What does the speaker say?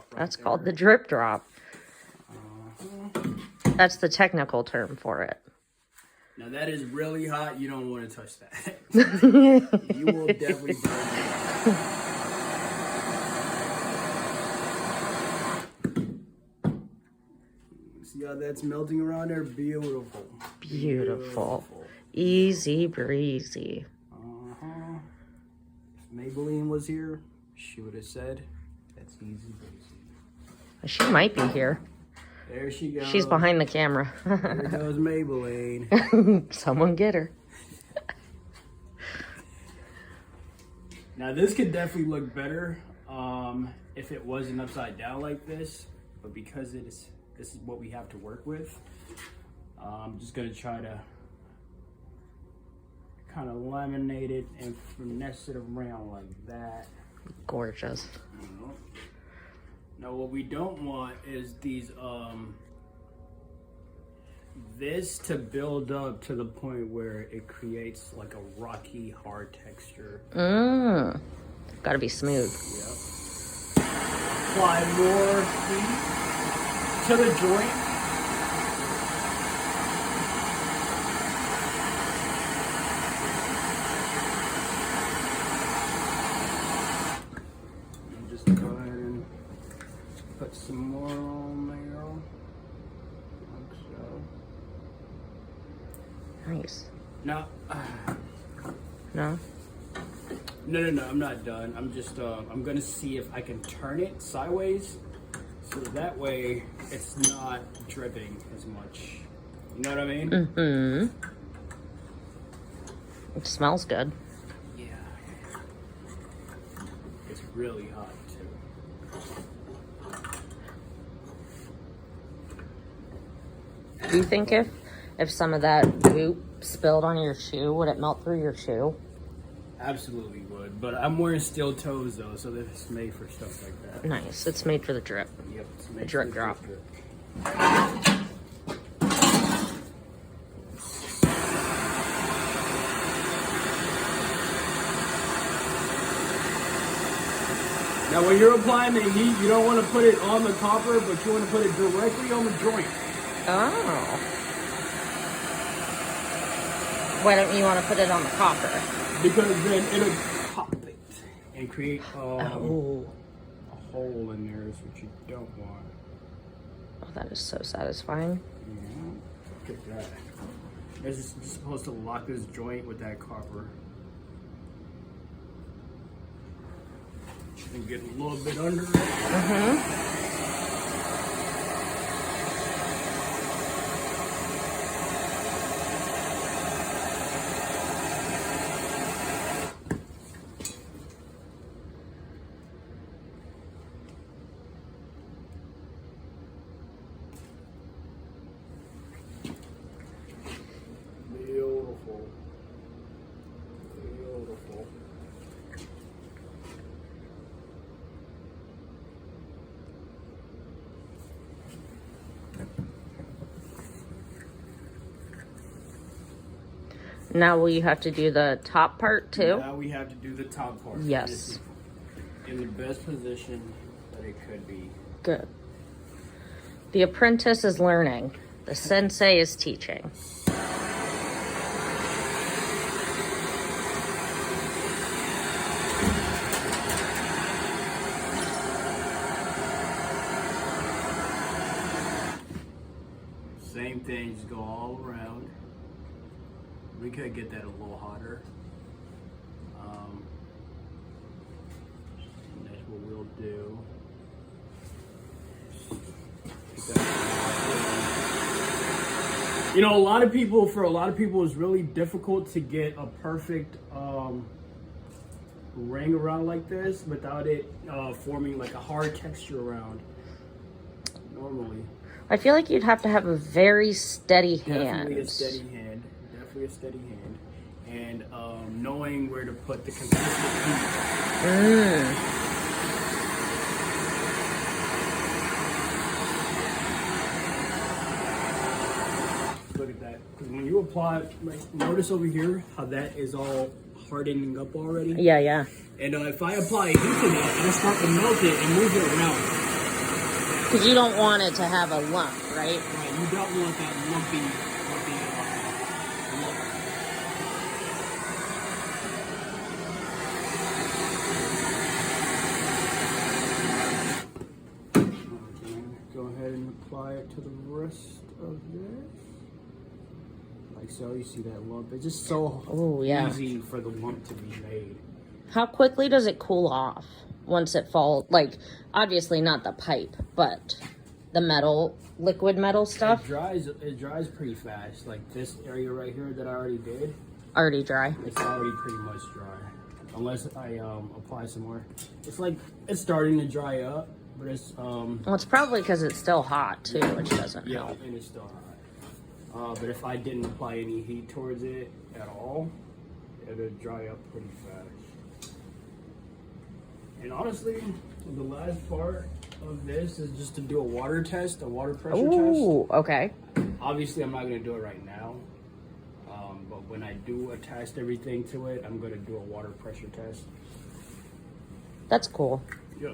drop. Right That's there. called the drip drop. Uh-huh. That's the technical term for it. Now that is really hot. You don't want to touch that. You will definitely burn it. See how that's melting around there? Beautiful. Beautiful. Easy breezy. Uh-huh. If Maybelline was here, she would have said, that's easy breezy. She might be here. There she goes. She's behind the camera. There goes Maybelline. Someone get her. Now this could definitely look better if it wasn't upside down like this, but because this is what we have to work with, I'm just gonna try to kind of laminate it and finesse it around like that. Gorgeous. Now what we don't want is these this to build up to the point where it creates like a rocky hard texture. Gotta be smooth. Yep. Apply more heat to the joint. And just go ahead and put some more on there, like so. Nice. Now, No? no, I'm not done. I'm just, I'm gonna see if I can turn it sideways, so that way it's not dripping as much. You know what I mean? Mm-hmm. It smells good. Yeah. It's really hot too. Do you think if some of that goop spilled on your shoe, would it melt through your shoe? Absolutely would, but I'm wearing steel toes though, so this is made for stuff like that. Nice. It's made for the drip. Yep, it's made The drip for drop. drip. Now when you're applying the heat, you don't want to put it on the copper, but you want to put it directly on the joint. Oh. Why don't you want to put it on the copper? Because then it'll pop it and create a Oh. hole in there, is what you don't want. Oh, that is so satisfying. Yeah. Look at that. This is supposed to lock this joint with that copper. And get a little bit under it. Mm-hmm. Beautiful. Beautiful. Now will you have to do the top part too? Now we have to do the top part. Yes. This is in the best position that it could be. Good. The apprentice is learning. The sensei is teaching. Same thing, just go all around. We could get that a little hotter. And that's what we'll do. You know, for a lot of people, it's really difficult to get a perfect ring around like this without it forming like a hard texture around normally. I feel like you'd have to have a very steady hand. Definitely a steady hand. Definitely a steady hand. And knowing where to put the consistent heat. Look at that. Because when you apply, like, notice over here how that is all hardening up already. Yeah, yeah. And if I apply heat to that, it'll start to melt it and move it around. Because you don't want it to have a lump, right? Right, you don't want that lumpy lump. Okay, go ahead and apply it to the rest of this. Like so, you see that lump? It's just so Oh, yeah. easy for the lump to be made. How quickly does it cool off once it falls? Like, obviously not the pipe, but the metal, liquid metal stuff, It dries pretty fast. Like this area right here that I already did, already dry. it's already pretty much dry. Unless I apply some more. It's like it's starting to dry up, but it's Well, it's probably because it's still hot too, which doesn't yeah, help. and it's still hot. But if I didn't apply any heat towards it at all, it would dry up pretty fast. And honestly, the last part of this is just to do a water test, a water pressure Ooh, okay. test. Obviously, I'm not going to do it right now. But when I do attach everything to it, I'm going to do a water pressure test. That's cool. Yeah.